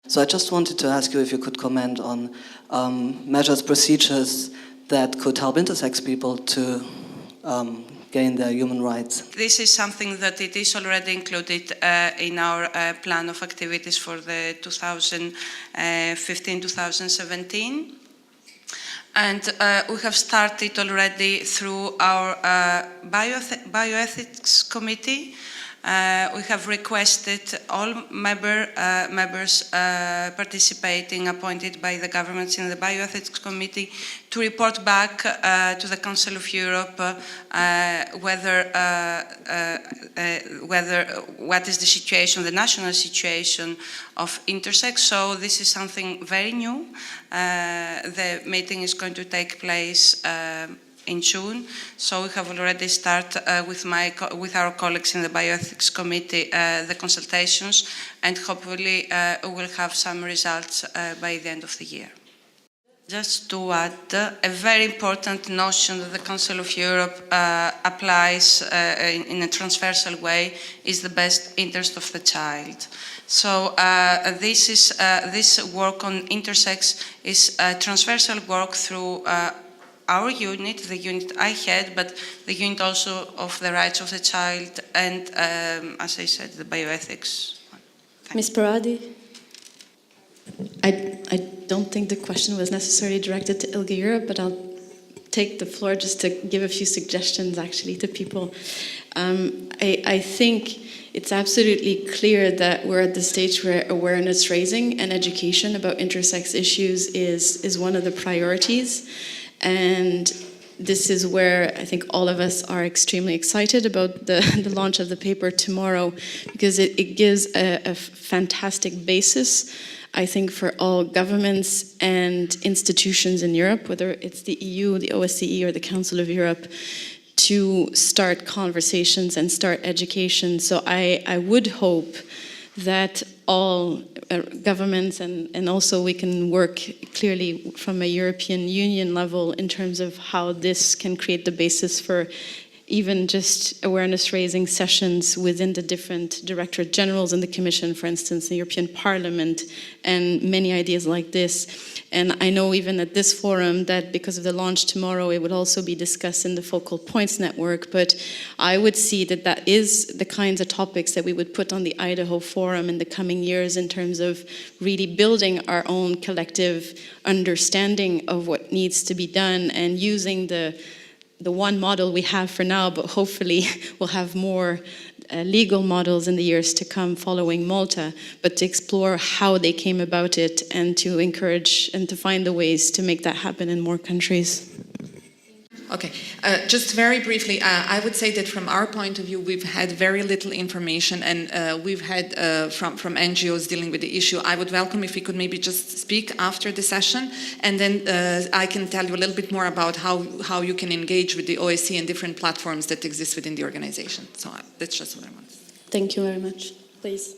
So I just wanted to ask you if you could comment on measures, procedures that could help intersex people to gain their human rights. This is something that it is already included in our plan of activities for the 2015-2017. And we have started already through our bioethics committee. We have requested all members participating, appointed by the governments in the bioethics committee, to report back to the Council of Europe what is the situation, the national situation of intersex. So this is something very new. The meeting is going to take place in June, so we have already started with our colleagues in the Bioethics Committee the consultations, and hopefully we will have some results by the end of the year. Just to add, a very important notion that the Council of Europe applies in a transversal way is the best interest of the child. So this work on intersex is transversal work through our unit, the unit I head, but the unit also of the rights of the child and, as I said, the bioethics. Ms. Paradis? I don't think the question was necessarily directed to ILGA-Europe, but I'll take the floor just to give a few suggestions, actually, to people. I think it's absolutely clear that we're at the stage where awareness raising and education about intersex issues is one of the priorities. And this is where I think all of us are extremely excited about the launch of the paper tomorrow, because it gives a fantastic basis, I think, for all governments and institutions in Europe, whether it's the EU, the OSCE, or the Council of Europe, to start conversations and start education. So I would hope that all governments and also we can work clearly from a European Union level in terms of how this can create the basis for even just awareness-raising sessions within the different Directorate Generals in the Commission, for instance, the European Parliament, and many ideas like this. And I know even at this forum that because of the launch tomorrow, it would also be discussed in the Focal Points Network, but I would see that that is the kinds of topics that we would put on the IDAHO Forum in the coming years in terms of really building our own collective understanding of what needs to be done and using the one model we have for now, but hopefully we'll have more legal models in the years to come following Malta, but to explore how they came about it and to encourage and to find the ways to make that happen in more countries. Okay, just very briefly, I would say that from our point of view, we've had very little information, and we've had from NGOs dealing with the issue. I would welcome if we could maybe just speak after the session, and then I can tell you a little bit more about how you can engage with the OSCE and different platforms that exist within the organization. So that's just what I want. Thank you very much. Please.